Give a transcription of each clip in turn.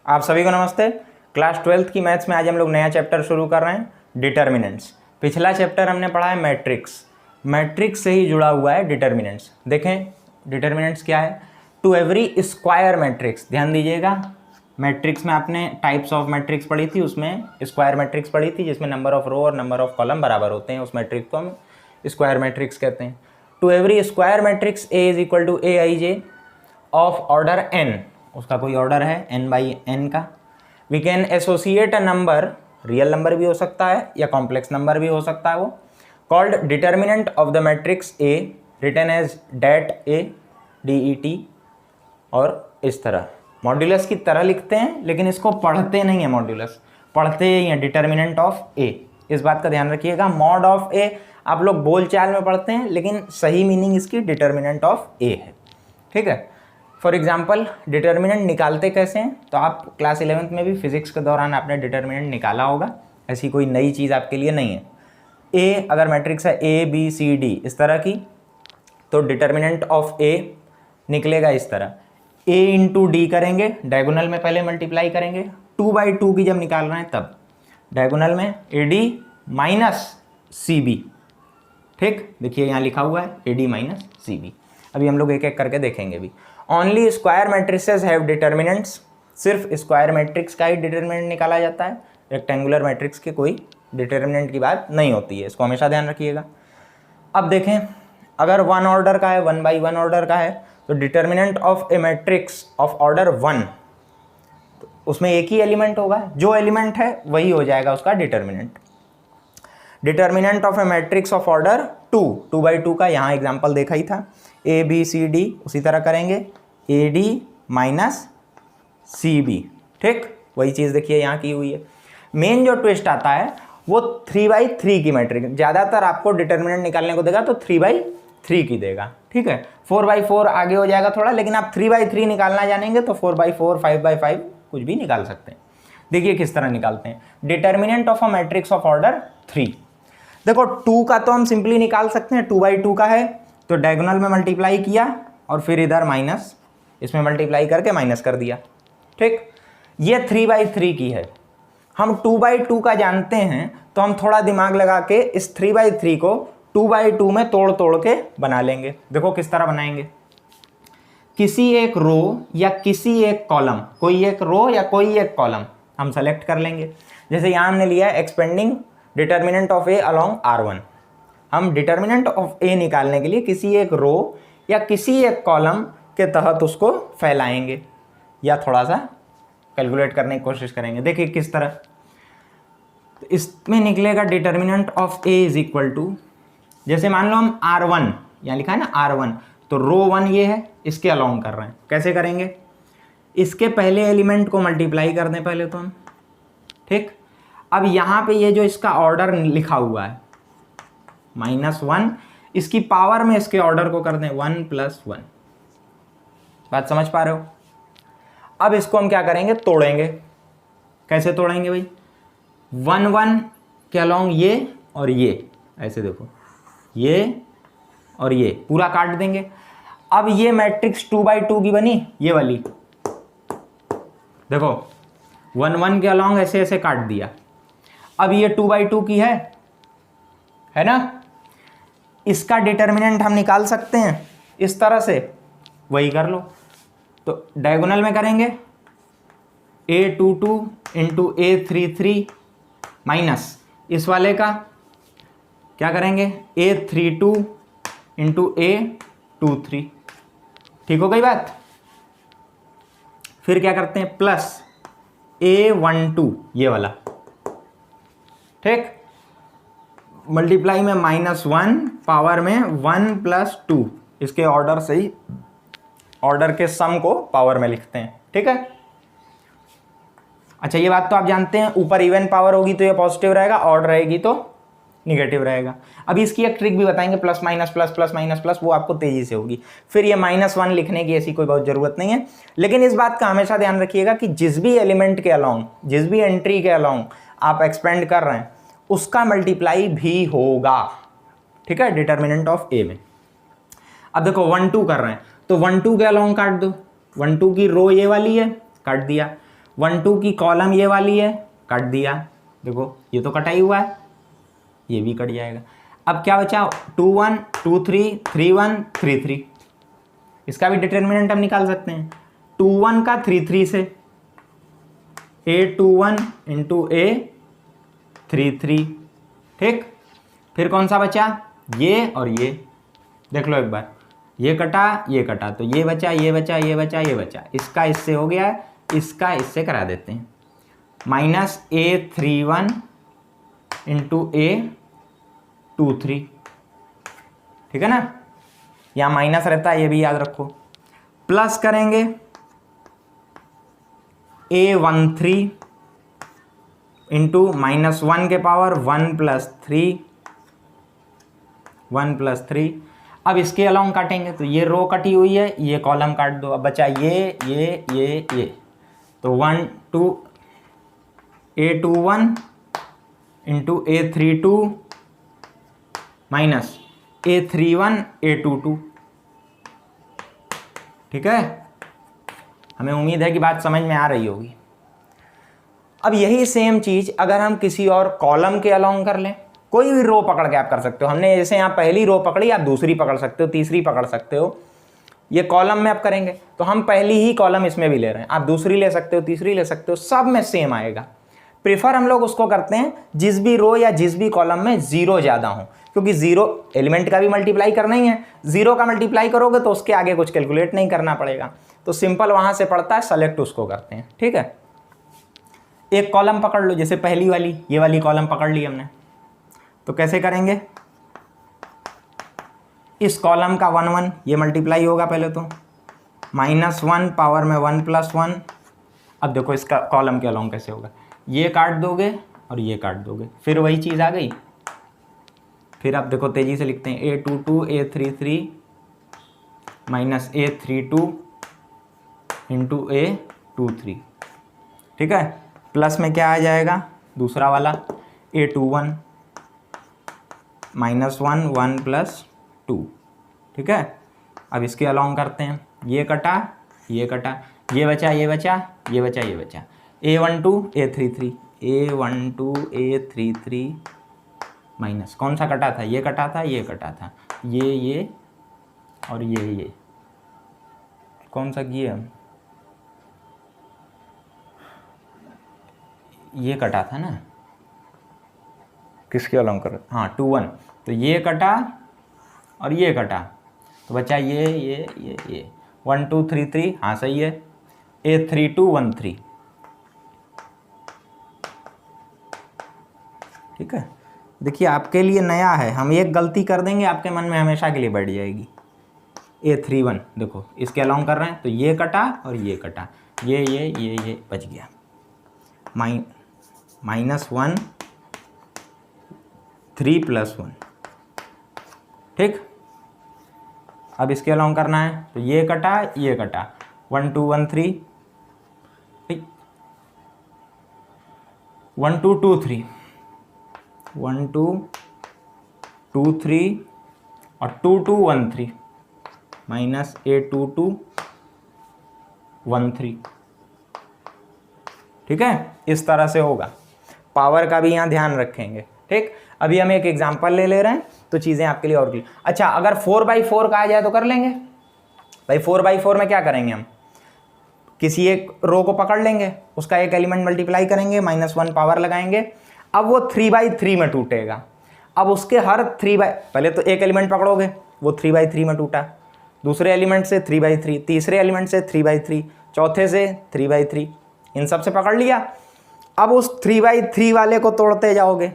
आप सभी को नमस्ते। क्लास 12th की मैथ्स में आज हम लोग नया चैप्टर शुरू कर रहे हैं, डिटर्मिनेंट्स। पिछला चैप्टर हमने पढ़ा है मैट्रिक्स। मैट्रिक्स से ही जुड़ा हुआ है डिटर्मिनेंट्स। देखें डिटर्मिनेंट्स क्या है। टू एवरी स्क्वायर मैट्रिक्स, ध्यान दीजिएगा, मैट्रिक्स में आपने टाइप्स ऑफ मैट्रिक्स पढ़ी थी, उसमें स्क्वायर मैट्रिक्स पढ़ी थी जिसमें नंबर ऑफ रो और नंबर ऑफ कॉलम बराबर होते हैं, उस मैट्रिक्स को हम स्क्वायर मैट्रिक्स कहते हैं। To every square matrix A is equal to A I J of order n, उसका कोई ऑर्डर है n/n का। We can associate a number, real number भी हो सकता है या कॉम्प्लेक्स नंबर भी हो सकता है वो, called determinant of the matrix A, written as det A DET। और इस तरह मॉड्यूलस की तरह लिखते हैं, लेकिन इसको पढ़ते नहीं है, मॉड्यूलस पढ़ते ही हैं डिटर्मिनेंट ऑफ ए। इस बात का ध्यान रखिएगा, मॉड ऑफ ए आप लोग बोलचाल में पढ़ते हैं, लेकिन सही मीनिंग इसकी डिटर्मिनेंट ऑफ ए है। ठीक है। फॉर एग्जाम्पल डिटर्मिनेंट निकालते कैसे हैं, तो आप क्लास 11th में भी फिजिक्स के दौरान आपने डिटर्मिनेंट निकाला होगा, ऐसी कोई नई चीज़ आपके लिए नहीं है। ए अगर मैट्रिक्स है ABCD इस तरह की, तो डिटर्मिनेंट ऑफ ए निकलेगा इस तरह, A इंटू डी करेंगे, डायगोनल में पहले मल्टीप्लाई करेंगे, 2/2 की जब निकाल रहे हैं तब डायगोनल में AD माइनस CB। ठीक, देखिए यहाँ लिखा हुआ है AD माइनस CB। अभी हम लोग एक एक करके देखेंगे भी। Only square matrices have determinants, सिर्फ स्क्वायर मैट्रिक्स का ही डिटर्मिनेंट निकाला जाता है, रेक्टेंगुलर मैट्रिक्स के कोई डिटर्मिनेंट की बात नहीं होती है, इसको हमेशा ध्यान रखिएगा। अब देखें अगर 1 ऑर्डर का है, 1/1 ऑर्डर का है, तो determinant of A matrix of order 1, तो उसमें एक ही एलिमेंट होगा, जो एलिमेंट है वही हो जाएगा उसका determinant. Determinant of A matrix of order 2/2 का यहाँ एग्जाम्पल देखा ही था, ABCD उसी तरह करेंगे, AD माइनस CB। ठीक, वही चीज़ देखिए यहाँ की हुई है। मेन जो ट्विस्ट आता है वो 3/3 की मैट्रिक्स, ज़्यादातर आपको डिटर्मिनेंट निकालने को देगा तो 3/3 की देगा। ठीक है, 4/4 आगे हो जाएगा थोड़ा, लेकिन आप 3/3 निकालना जानेंगे तो 4/4, 5/5 कुछ भी निकाल सकते हैं। देखिए किस तरह निकालते हैं determinant of a matrix of order 3। देखो 2 का तो हम सिंपली निकाल सकते हैं, 2/2 का है तो डायगोनल में मल्टीप्लाई किया और फिर इधर माइनस, इसमें मल्टीप्लाई करके माइनस कर दिया। ठीक, ये 3/3 की है, हम 2/2 का जानते हैं तो हम थोड़ा दिमाग लगा के इस 3/3 को 2/2 में तोड़ तोड़ के बना लेंगे। देखो किस तरह बनाएंगे, किसी एक रो या किसी एक कॉलम, कोई एक रो या कोई एक कॉलम हम सेलेक्ट कर लेंगे। जैसे यहाँ हमने लिया है expanding determinant of a along R1, हम डिटर्मिनेंट ऑफ ए निकालने के लिए किसी एक रो या किसी एक कॉलम के तहत उसको फैलाएंगे या थोड़ा सा कैलकुलेट करने की कोशिश करेंगे। देखिए किस तरह, तो इसमें निकलेगा determinant of A is equal to, जैसे मान लो हम R1 यहाँ लिखा है ना R1, तो रो 1 ये है, इसके अलोंग कर रहे हैं। कैसे करेंगे, इसके पहले एलिमेंट को मल्टीप्लाई कर दें पहले तो हम। ठीक, अब यहाँ पे ये जो इसका ऑर्डर लिखा हुआ है -1, इसकी पावर में इसके ऑर्डर को कर दें 1 + 1। बात समझ पा रहे हो। अब इसको हम क्या करेंगे, तोड़ेंगे। कैसे तोड़ेंगे भाई, 1 के अलोंग ये और ये, ऐसे देखो ये और ये पूरा काट देंगे। अब ये मैट्रिक्स 2/2 की बनी, ये वाली देखो 1 के अलोंग ऐसे ऐसे काट दिया। अब ये 2/2 की है ना, इसका डिटर्मिनेंट हम निकाल सकते हैं इस तरह से, वही कर लो। तो डायगोनल में करेंगे A22 इंटू A33 माइनस इस वाले का क्या करेंगे A32 इंटू A23। ठीक हो गई बात। फिर क्या करते हैं प्लस A12 ये वाला, ठीक, मल्टीप्लाई में -1, पावर में 1 + 2, इसके ऑर्डर से ही ऑर्डर के सम को पावर में लिखते हैं। ठीक है, अच्छा ये बात तो आप जानते हैं, ऊपर इवन पावर होगी तो ये पॉजिटिव रहेगा, ऑड रहेगी तो निगेटिव रहेगा। अभी इसकी एक ट्रिक भी बताएंगे, plus minus plus plus minus plus, वो आपको तेजी से होगी। फिर ये -1 लिखने की ऐसी कोई बहुत ज़रूरत नहीं है, लेकिन इस बात का हमेशा ध्यान रखिएगा कि जिस भी एलिमेंट के अलोंग, जिस भी एंट्री के अलोंग आप एक्सपेंड कर रहे हैं उसका मल्टीप्लाई भी होगा। ठीक है, डिटर्मिनेंट ऑफ ए में। अब देखो 1 2 कर रहे हैं तो 1 2 के अलोंग काट दो, 1 2 की रो ये वाली है, काट दिया। 1 2 की कॉलम ये वाली है, कट दिया, देखो ये तो कटा ही हुआ है, ये भी कट जाएगा। अब क्या बचा, 2 1 2 3 3 1 3 3, इसका भी डिटर्मिनेंट हम निकाल सकते हैं। 2 1 का 3 3 से, A21 इंटू A33, ठीक। फिर कौन सा बचा, ये और ये, देख लो एक बार, ये कटा, तो ये बचा, ये बचा, ये बचा, ये बचा, इसका इससे हो गया है, इसका इससे करा देते हैं, माइनस A31 इंटू A23, ठीक है ना, यहाँ माइनस रहता है, ये भी याद रखो। प्लस करेंगे A13 इंटू -1 के पावर 1 + 3। अब इसके अलाउंग काटेंगे तो ये रो कटी हुई है, ये कॉलम काट दो। अब बचा ये तो 1 2 A21 into A32 minus A31 A22, ठीक है। हमें उम्मीद है कि बात समझ में आ रही होगी। अब यही सेम चीज़ अगर हम किसी और कॉलम के अलोंग कर लें, कोई भी रो पकड़ के आप कर सकते हो। हमने जैसे यहाँ पहली रो पकड़ी, आप दूसरी पकड़ सकते हो, तीसरी पकड़ सकते हो। ये कॉलम में आप करेंगे तो हम पहली ही कॉलम इसमें भी ले रहे हैं, आप दूसरी ले सकते हो, तीसरी ले सकते हो, सब में सेम आएगा। प्रेफर हम लोग उसको करते हैं जिस भी रो या जिस भी कॉलम में जीरो ज़्यादा हो, क्योंकि जीरो एलिमेंट का भी मल्टीप्लाई करना ही है, जीरो का मल्टीप्लाई करोगे तो उसके आगे कुछ कैलकुलेट नहीं करना पड़ेगा, तो सिंपल वहाँ से पड़ता है, सेलेक्ट उसको करते हैं, ठीक है। एक कॉलम पकड़ लो, जैसे पहली वाली ये वाली कॉलम पकड़ ली हमने, तो कैसे करेंगे, इस कॉलम का 1 1 ये मल्टीप्लाई होगा पहले तो, -1 पावर में 1 + 1। अब देखो इसका कॉलम के अलोंग कैसे होगा, ये काट दोगे और ये काट दोगे, फिर वही चीज़ आ गई। फिर आप देखो तेज़ी से लिखते हैं, A22 A33 minus A32 into A23, ठीक है। प्लस में क्या आ जाएगा, दूसरा वाला A21 -1 1 + 2, ठीक है। अब इसके अलोंग करते हैं, ये कटा, ये कटा, ये बचा, ये बचा, ये बचा, ये बचा, A12 A33 A12 A33 minus कौन सा कटा था, ये कटा था, ये कटा था, ये और ये कौन सा किए हम, ये कटा था ना, किसके अलोंग कर, हाँ 2 1, तो ये कटा और ये कटा, तो बचा ये 1 2 3 3, हाँ सही है, A32 1 3, ठीक है। देखिए आपके लिए नया है, हम एक गलती कर देंगे आपके मन में हमेशा के लिए बैठ जाएगी। A31 देखो इसके अलोंग कर रहे हैं, तो ये कटा और ये कटा, ये बच गया, -1 3 + 1, ठीक। अब इसके अलोंग करना है, तो ये कटा, 1 2 1 3, 1 2 2 3 1 2 2 3 और 2 2 1 3 माइनस A22 1 3, ठीक है। इस तरह से होगा, पावर का भी यहाँ ध्यान रखेंगे, ठीक। अभी हम एक एग्जांपल ले रहे हैं तो चीज़ें आपके लिए और क्लियर। अच्छा, अगर 4/4 का आ जाए तो कर लेंगे भाई। 4/4 में क्या करेंगे, हम किसी एक रो को पकड़ लेंगे, उसका एक एलिमेंट मल्टीप्लाई करेंगे, -1 पावर लगाएंगे, अब वो 3/3 में टूटेगा। अब उसके हर पहले तो एक एलिमेंट पकड़ोगे, वो 3/3 में टूटा, दूसरे एलिमेंट से 3/3, तीसरे एलिमेंट से 3/3, चौथे से 3/3, इन सब से पकड़ लिया। अब उस 3/3 वाले को तोड़ते जाओगे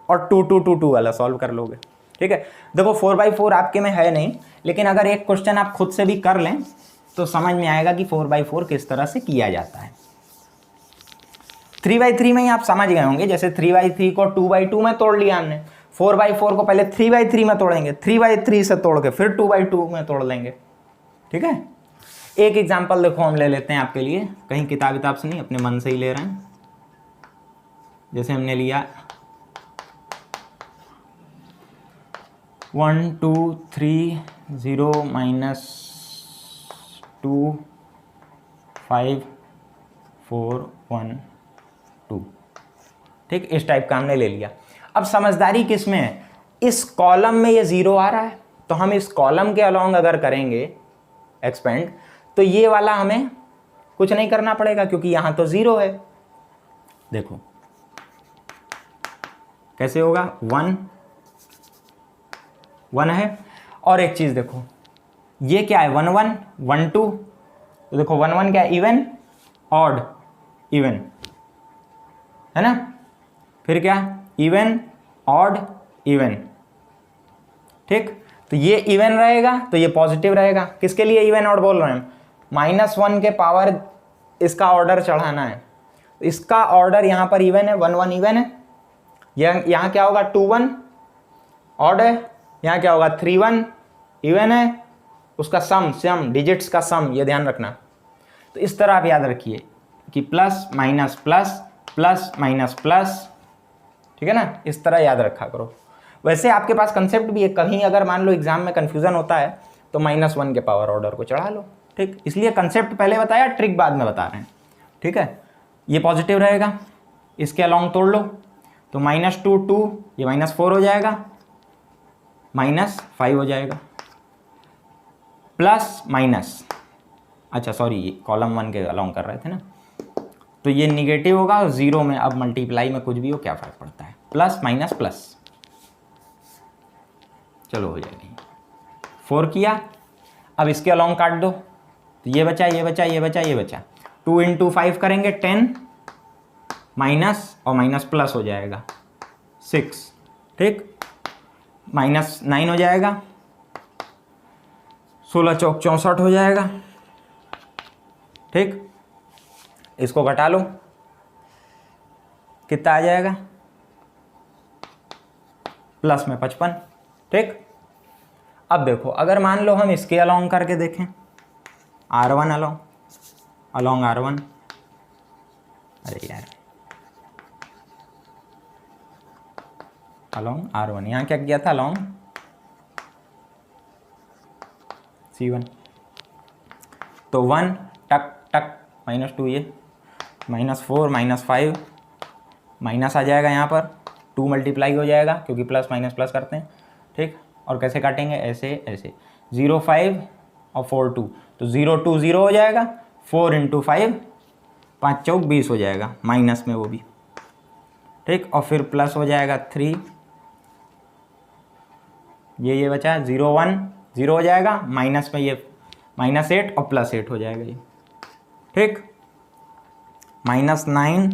और 2 2 2 2 वाला सॉल्व कर लोगे, ठीक है। देखो 4/4 आपके में है नहीं, लेकिन अगर एक क्वेश्चन आप खुद से भी कर लें तो समझ में आएगा कि 4/4 किस तरह से किया जाता है। 3/3 में ही आप समझ गए होंगे, जैसे 3/3 को 2/2 में तोड़ लिया हमने, 4/4 को पहले 3/3 में तोड़ेंगे, 3/3 से तोड़ के फिर 2/2 में तोड़ लेंगे, ठीक है। एक एग्जांपल देखो हम ले लेते हैं आपके लिए, कहीं किताब से नहीं, अपने मन से ही ले रहे हैं। जैसे हमने लिया 1 2 3 0 -2 5 4 1 2, ठीक, इस टाइप का हमने ले लिया। अब समझदारी किस में है, इस कॉलम में ये 0 आ रहा है, तो हम इस कॉलम के अलोंग अगर करेंगे एक्सपेंड तो ये वाला हमें कुछ नहीं करना पड़ेगा क्योंकि यहां तो 0 है। देखो कैसे होगा, 1 1 है। और एक चीज देखो, ये क्या है, 1 1 1 2, तो देखो 1 1 क्या है, इवन ऑड इवन है ना, फिर क्या, इवन ऑड इवन, ठीक। तो ये इवन रहेगा तो ये पॉजिटिव रहेगा। किसके लिए इवन ऑड बोल रहे हैं, -1 के पावर इसका ऑर्डर चढ़ाना है, तो इसका ऑर्डर यहां पर इवन है, 1 1 इवन है। यहां क्या होगा, 2 1 ऑड है, यहां क्या होगा, 3 1 इवन है, उसका सम डिजिट्स का सम, ये ध्यान रखना। तो इस तरह आप याद रखिए कि plus minus plus plus minus plus, ठीक है ना, इस तरह याद रखा करो। वैसे आपके पास कंसेप्ट भी है, कहीं अगर मान लो एग्जाम में कंफ्यूजन होता है तो -1 के पावर ऑर्डर को चढ़ा लो, ठीक। इसलिए कंसेप्ट पहले बताया, ट्रिक बाद में बता रहे हैं, ठीक है। ये पॉजिटिव रहेगा, इसके अलोंग तोड़ लो, तो -2 2, ये -4 हो जाएगा, -5 हो जाएगा, प्लस माइनस, अच्छा सॉरी कॉलम 1 के अलोंग कर रहे थे ना, तो ये निगेटिव होगा और 0 में अब मल्टीप्लाई में कुछ भी हो क्या फर्क पड़ता है, प्लस माइनस प्लस, चलो हो जाएगी। 4 किया, अब इसके अलोंग काट दो, तो ये बचा ये बचा ये बचा ये बचा, 2 × 5 करेंगे 10, माइनस और माइनस प्लस हो जाएगा 6, ठीक, -9 हो जाएगा, 16 चौक 64 हो जाएगा, ठीक। इसको घटा लो, कितना आ जाएगा, प्लस में 55, ठीक। अब देखो अगर मान लो हम इसके अलोंग करके देखें, R1 अलोंग R1, अरे यार अलोंग R1, यहाँ क्या किया था, अलोंग C1, तो 1 टक टक -2, ये -4 -5 माइनस आ जाएगा, यहाँ पर 2 मल्टीप्लाई हो जाएगा क्योंकि प्लस माइनस प्लस करते हैं, ठीक। और कैसे काटेंगे, ऐसे ऐसे, 0 5 और 4 2, तो 0 2 0 हो जाएगा, 4 × 5 5 चौक 20 हो जाएगा, माइनस में वो भी, ठीक। और फिर प्लस हो जाएगा 3, ये बचा 0 1 0 हो जाएगा, माइनस में ये -8 और +8 हो जाएगा ये, ठीक। -9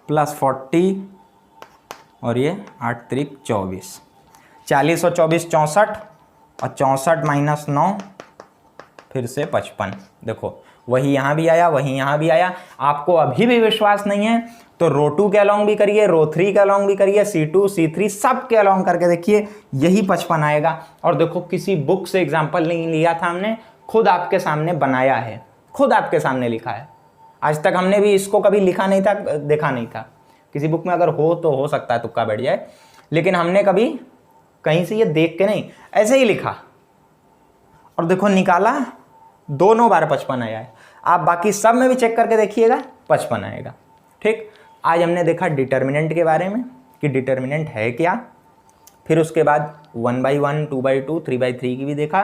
+ 40 और ये 8 3 24, 40 और 24 64, और 64 - 9 फिर से 55। देखो वही यहाँ भी आया, वही यहाँ भी आया। आपको अभी भी विश्वास नहीं है तो रो 2 के अलोंग भी करिए, रो 3 के अलोंग भी करिए, C2 C3 सब के अलोंग करके देखिए, यही 55 आएगा। और देखो किसी बुक से एग्जाम्पल नहीं लिया था हमने, खुद आपके सामने बनाया है, खुद आपके सामने लिखा है। आज तक हमने भी इसको कभी लिखा नहीं था, देखा नहीं था। किसी बुक में अगर हो तो हो सकता है तुक्का बैठ जाए, लेकिन हमने कभी कहीं से ये देख के नहीं, ऐसे ही लिखा और देखो निकाला, 2 बार 55 आया है। आप बाकी सब में भी चेक करके देखिएगा 55 आएगा, ठीक। आज हमने देखा डिटर्मिनेंट के बारे में कि डिटर्मिनेंट है क्या, फिर उसके बाद 1/1 2/2 3/3 की भी देखा।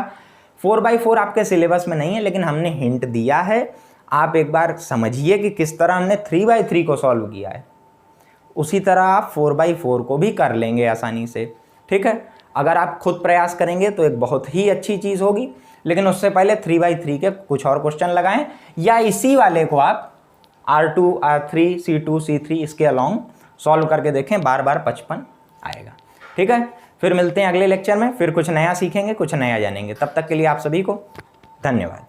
4/4 आपके सिलेबस में नहीं है, लेकिन हमने हिंट दिया है, आप एक बार समझिए कि किस तरह हमने 3/3 को सॉल्व किया है। उसी तरह आप 4/4 को भी कर लेंगे आसानी से, ठीक है। अगर आप खुद प्रयास करेंगे तो एक बहुत ही अच्छी चीज़ होगी, लेकिन उससे पहले 3/3 के कुछ और क्वेश्चन लगाएं, या इसी वाले को आप R2 R3 C2 C3 इसके अलोंग सॉल्व करके देखें, बार बार 55 आएगा, ठीक है। फिर मिलते हैं अगले लेक्चर में, फिर कुछ नया सीखेंगे, कुछ नया जानेंगे। तब तक के लिए आप सभी को धन्यवाद।